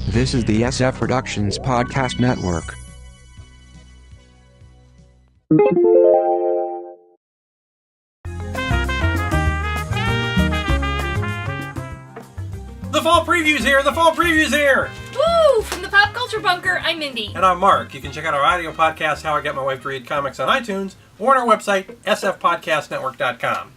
This is the SF Productions Podcast Network. The fall preview's here! The fall preview's here! Woo! From the Pop Culture Bunker, I'm Mindy. And I'm Mark. You can check out our audio podcast, How I Get My Wife to Read Comics, on iTunes or on our website, sfpodcastnetwork.com.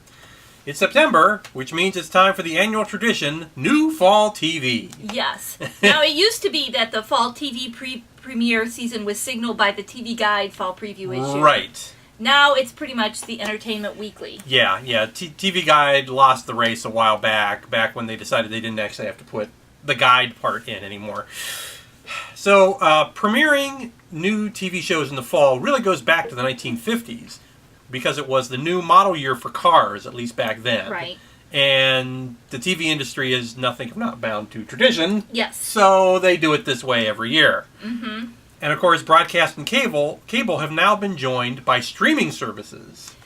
It's September, which means it's time for the annual tradition, New Fall TV. Yes. Now, it used to be that the fall TV premiere season was signaled by the TV Guide fall preview issue. Right. Now it's pretty much the Entertainment Weekly. Yeah. TV Guide lost the race a while back when they decided they didn't actually have to put the guide part in anymore. So, premiering new TV shows in the fall really goes back to the 1950s, because it was the new model year for cars, at least back then. Right. And the TV industry is nothing if not bound to tradition. Yes. So they do it this way every year. Mm-hmm. And of course, broadcast and cable have now been joined by streaming services.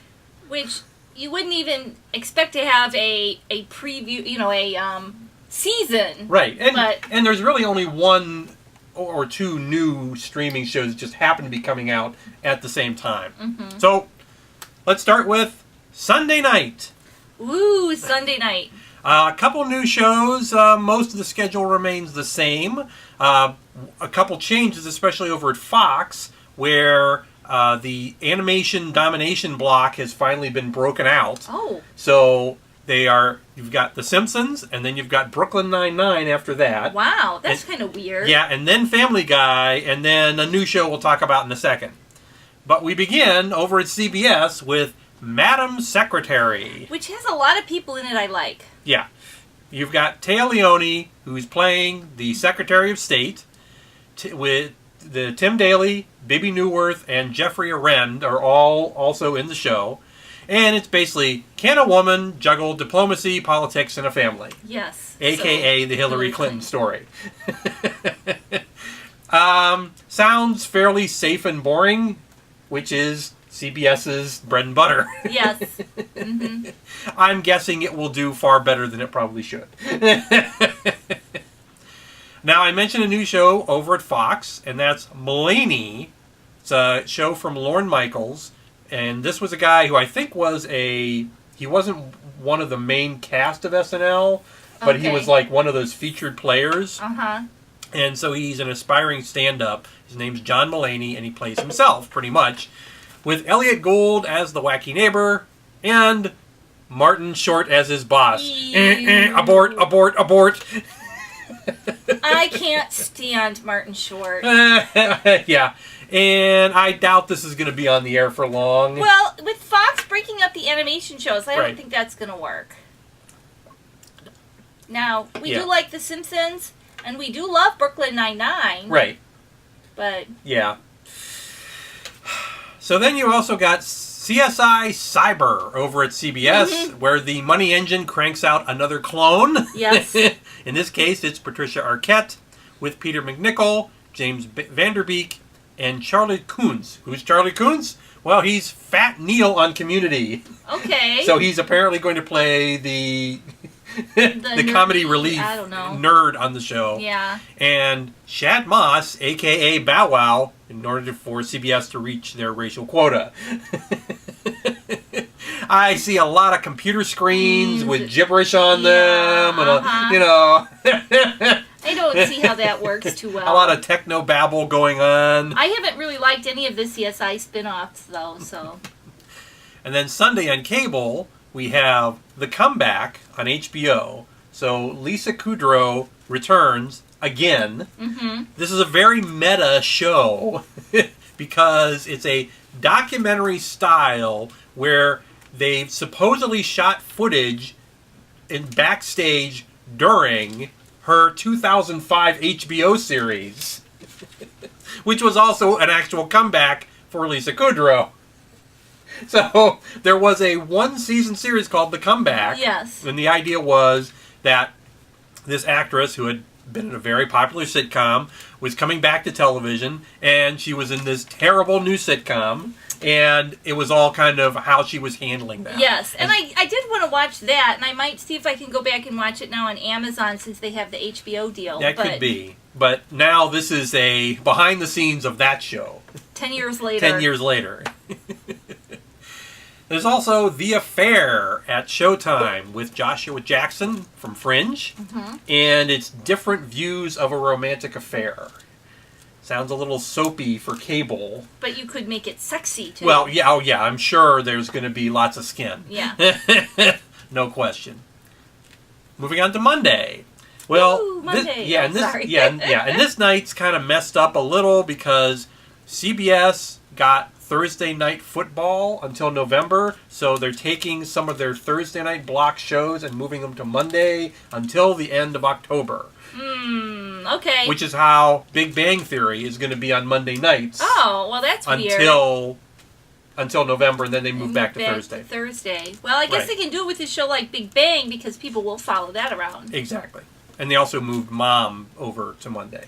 Which you wouldn't even expect to have a preview, a season. Right. And there's really only one or two new streaming shows that just happen to be coming out at the same time. Mm-hmm. So let's start with Sunday night. Ooh, Sunday night. A couple new shows. Most of the schedule remains the same. A couple changes, especially over at Fox, where the animation domination block has finally been broken out. Oh. So you've got The Simpsons, and then you've got Brooklyn Nine-Nine after that. Wow, that's kind of weird. Yeah, and then Family Guy, and then a new show we'll talk about in a second. But we begin over at CBS with Madam Secretary. Which has a lot of people in it I like. Yeah. You've got Téa Leoni, who's playing the Secretary of State, with the Tim Daly, Bibby Newworth, and Jeffrey Arend are all also in the show. And it's basically, can a woman juggle diplomacy, politics, and a family? Yes. A.K.A. the Hillary Clinton story. Sounds fairly safe and boring, which is CBS's bread and butter. Yes. Mm-hmm. I'm guessing it will do far better than it probably should. Now, I mentioned a new show over at Fox, and that's Mulaney. It's a show from Lorne Michaels, and this was a guy who I think he wasn't one of the main cast of SNL, but he was like one of those featured players. Uh-huh. And so he's an aspiring stand-up. His name's John Mulaney, and he plays himself, pretty much, with Elliot Gould as the wacky neighbor, and Martin Short as his boss. Abort, abort, abort. I can't stand Martin Short. Yeah, and I doubt this is going to be on the air for long. Well, with Fox breaking up the animation shows, I Right. don't think that's going to work. Now, we Yeah. do like The Simpsons, and we do love Brooklyn Nine-Nine. Right. But Yeah. So then you also got CSI Cyber over at CBS, where the money engine cranks out another clone. Yes. In this case, it's Patricia Arquette with Peter McNichol, James Vanderbeek, and Charlie Coons. Who's Charlie Coons? Well, he's Fat Neil on Community. Okay. So he's apparently going to play the the comedy nerdy, relief I don't know. nerd on the show. Yeah. And Shad Moss, a.k.a. Bow Wow, in order for CBS to reach their racial quota. I see a lot of computer screens with gibberish on them, and I don't see how that works too well. a lot of techno babble going on. I haven't really liked any of the CSI spin-offs, though, so... And then Sunday on cable, we have The Comeback on HBO. So Lisa Kudrow returns again. Mm-hmm. This is a very meta show because it's a documentary style where they've supposedly shot footage in backstage during her 2005 HBO series, which was also an actual comeback for Lisa Kudrow. So there was a one-season series called The Comeback. Yes. And the idea was that this actress who had been in a very popular sitcom was coming back to television, and she was in this terrible new sitcom, and it was all kind of how she was handling that. Yes, and I did want to watch that, and I might see if I can go back and watch it now on Amazon since they have the HBO deal. That could be. But now this is a behind the scenes of that show. 10 years later. 10 years later. There's also The Affair at Showtime with Joshua Jackson from Fringe. Mm-hmm. And it's different views of a romantic affair. Sounds a little soapy for cable. But you could make it sexy, too. Well, yeah, oh yeah, I'm sure there's going to be lots of skin. Yeah. No question. Moving on to Monday. Well, Ooh, Monday. Sorry. And this night's kind of messed up a little because CBS got Thursday night football until November, so they're taking some of their Thursday night block shows and moving them to Monday until the end of October. Okay. Which is how Big Bang Theory is going to be on Monday nights. Oh, well, that's weird. Until November, and then they move back to Thursday. Thursday. Well, I guess they can do it with a show like Big Bang because people will follow that around. Exactly. And they also moved Mom over to Monday.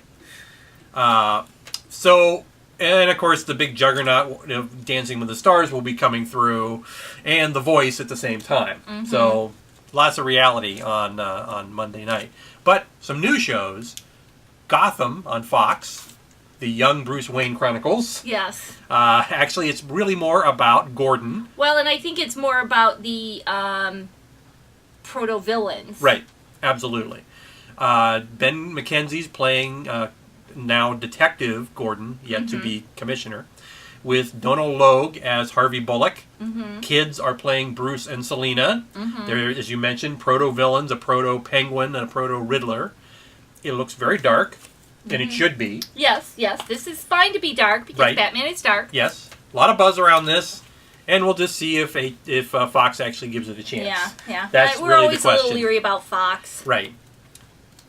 And of course, the big juggernaut of Dancing with the Stars will be coming through, and The Voice at the same time. Mm-hmm. So lots of reality on Monday night. But some new shows: Gotham on Fox, the Young Bruce Wayne Chronicles. Yes. Actually, it's really more about Gordon. Well, and I think it's more about the proto-villains. Right. Absolutely. Ben McKenzie's playing now Detective Gordon, yet to be Commissioner, with Donald Logue as Harvey Bullock. Mm-hmm. Kids are playing Bruce and Selena. Mm-hmm. There, as you mentioned, proto-villains, a proto-penguin and a proto-Riddler. It looks very dark, and it should be. Yes. This is fine to be dark because Batman is dark. Yes. A lot of buzz around this. And we'll just see if Fox actually gives it a chance. Yeah. That's We're really always the question. a little leery about Fox. Right.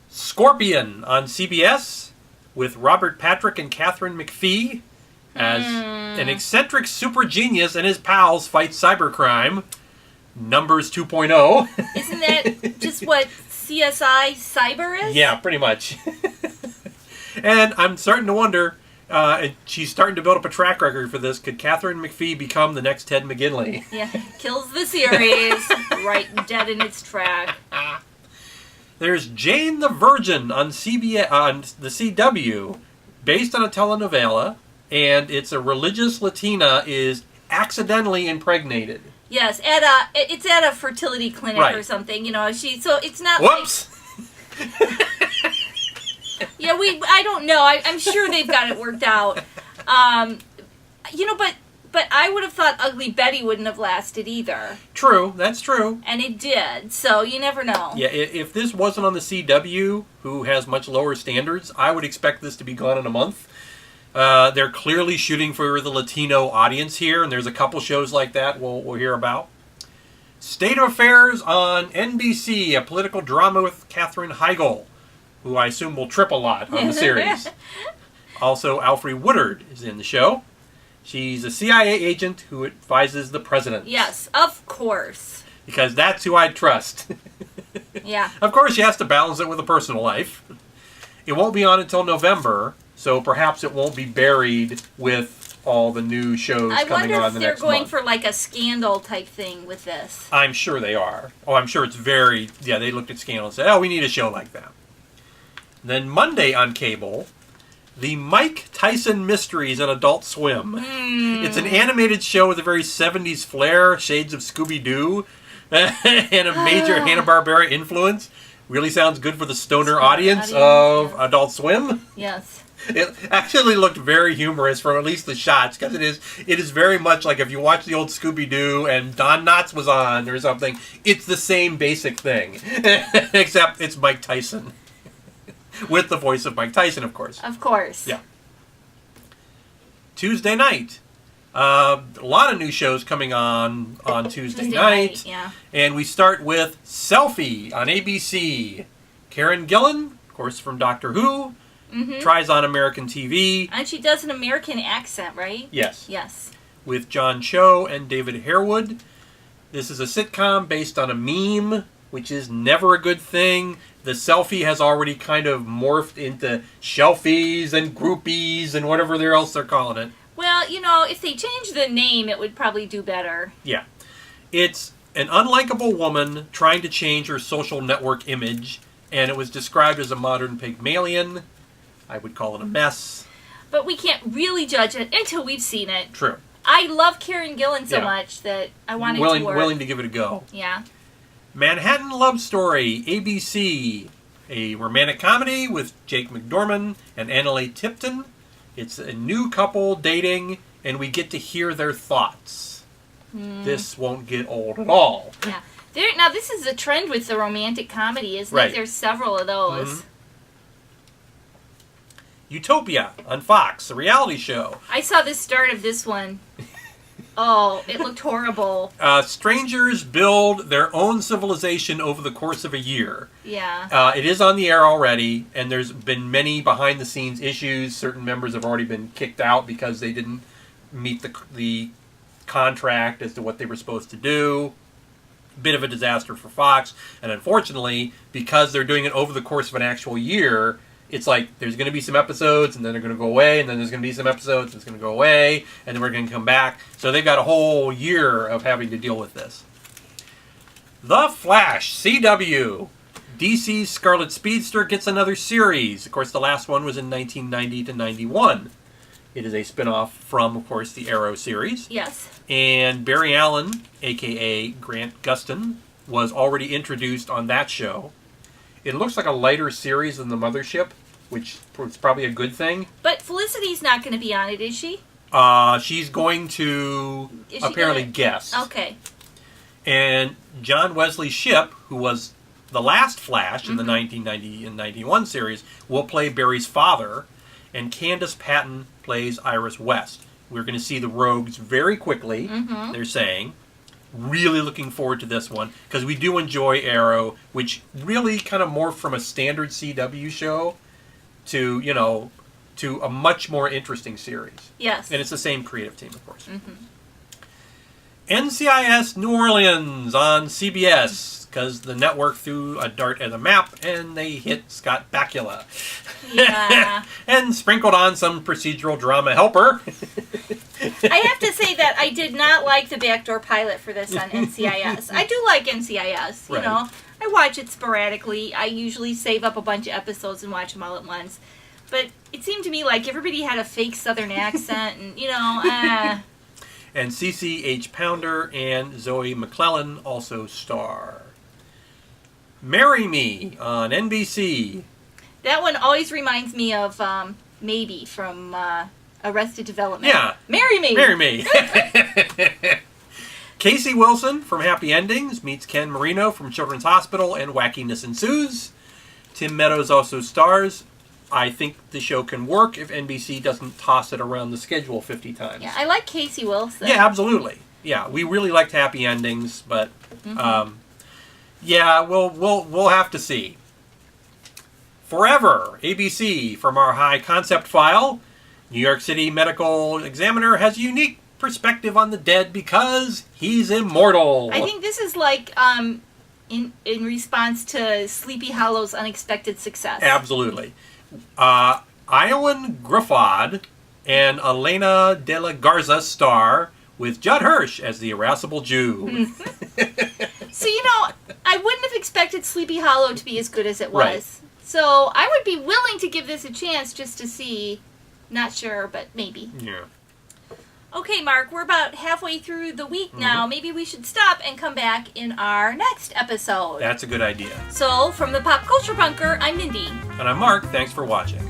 Scorpion on CBS with Robert Patrick and Catherine McPhee as an eccentric super genius and his pals fight cybercrime. Numbers 2.0. Isn't that just what CSI Cyber is? Yeah, pretty much. And I'm starting to wonder, she's starting to build up a track record for this. Could Catherine McPhee become the next Ted McGinley? Yeah, kills the series right dead in its track. There's Jane the Virgin on on the CW, based on a telenovela, and it's a religious Latina is accidentally impregnated. Yes, it's at a fertility clinic or something. So it's not. Whoops. Yeah, I don't know. I'm sure they've got it worked out. But I would have thought Ugly Betty wouldn't have lasted either. True, that's true. And it did, so you never know. Yeah, if this wasn't on the CW, who has much lower standards, I would expect this to be gone in a month. They're clearly shooting for the Latino audience here, and there's a couple shows like that we'll hear about. State of Affairs on NBC, a political drama with Katherine Heigl, who I assume will trip a lot on the series. Also, Alfre Woodard is in the show. She's a CIA agent who advises the president. Yes, of course. Because that's who I'd trust. Yeah. Of course, she has to balance it with a personal life. It won't be on until November, so perhaps it won't be buried with all the new shows coming on the next month. I wonder if they're going for like a Scandal type thing with this. I'm sure they are. Oh, I'm sure it's very... Yeah, they looked at Scandal and said, oh, we need a show like that. Then Monday on cable... The Mike Tyson Mysteries on Adult Swim. It's an animated show with a very 70s flair, shades of Scooby-Doo, and a major Hanna-Barbera influence. Really sounds good for the stoner audience of Adult Swim. Yes. It actually looked very humorous from at least the shots, because it is very much like if you watch the old Scooby-Doo and Don Knotts was on or something, it's the same basic thing, except it's Mike Tyson. With the voice of Mike Tyson, of course. Of course. Yeah. Tuesday night. A lot of new shows coming on Tuesday night. Yeah. And we start with Selfie on ABC. Karen Gillan, of course, from Doctor Who, tries on American TV. And she does an American accent, right? Yes. Yes. With John Cho and David Harewood. This is a sitcom based on a meme, which is never a good thing. The selfie has already kind of morphed into shelfies and groupies and whatever else they're calling it. Well, if they change the name, it would probably do better. Yeah. It's an unlikable woman trying to change her social network image, and it was described as a modern Pygmalion. I would call it a mess. But we can't really judge it until we've seen it. True. I love Karen Gillan so Yeah. much that I want it Willing, to work. willing to give it a go. Yeah. Manhattan Love Story, ABC. A romantic comedy with Jake McDorman and Annalee Tipton. It's a new couple dating, and we get to hear their thoughts. This won't get old at all. Yeah. Now, this is a trend with the romantic comedy, isn't Right. it? There's several of those. Mhm. Utopia on Fox, a reality show. I saw the start of this one. Oh, it looked horrible. Strangers build their own civilization over the course of a year. Yeah. It is on the air already, and there's been many behind-the-scenes issues. Certain members have already been kicked out because they didn't meet the contract as to what they were supposed to do. Bit of a disaster for Fox, and unfortunately, because they're doing it over the course of an actual year, it's like there's going to be some episodes, and then they're going to go away, and then there's going to be some episodes, and it's going to go away, and then we're going to come back. So they've got a whole year of having to deal with this. The Flash, CW. DC's Scarlet Speedster gets another series. Of course, the last one was in 1990 to 91. It is a spin-off from, of course, the Arrow series. Yes. And Barry Allen, a.k.a. Grant Gustin, was already introduced on that show. It looks like a lighter series than The Mothership, which is probably a good thing. But Felicity's not going to be on it, is she? She's going to Is she apparently gonna- guest. Okay. And John Wesley Shipp, who was the last Flash in the 1990 and 91 series, will play Barry's father. And Candace Patton plays Iris West. We're going to see the Rogues very quickly, they're saying. Really looking forward to this one, because we do enjoy Arrow, which really kind of morphed from a standard CW show to, to a much more interesting series. Yes. And it's the same creative team, of course. NCIS New Orleans on CBS, because the network threw a dart at the map, and they hit Scott Bakula. Yeah. And sprinkled on some procedural drama helper. I have to say that I did not like the backdoor pilot for this on NCIS. I do like NCIS, you Right. know. I watch it sporadically. I usually save up a bunch of episodes and watch them all at once. But it seemed to me like everybody had a fake Southern accent and, And CCH Pounder and Zoe McClellan also star. Marry Me on NBC. That one always reminds me of Maybe from Arrested Development. Yeah. Marry Me! Marry Me. Casey Wilson from Happy Endings meets Ken Marino from Children's Hospital and Wackiness Ensues. Tim Meadows also stars. I think the show can work if NBC doesn't toss it around the schedule 50 times. Yeah, I like Casey Wilson. Yeah, absolutely. Yeah, we really liked Happy Endings, but yeah, we'll have to see. Forever, ABC, from our high concept file. New York City medical examiner has a unique perspective on the dead because he's immortal. I think this is like in response to Sleepy Hollow's unexpected success. Absolutely. Iowan Griffod and Elena de la Garza star with Judd Hirsch as the irascible Jew. So, I wouldn't have expected Sleepy Hollow to be as good as it was. Right. So, I would be willing to give this a chance just to see. Not sure, but maybe. Yeah. Okay, Mark, we're about halfway through the week now. Maybe we should stop and come back in our next episode. That's a good idea. So, from the Pop Culture Bunker, I'm Mindy. And I'm Mark. Thanks for watching.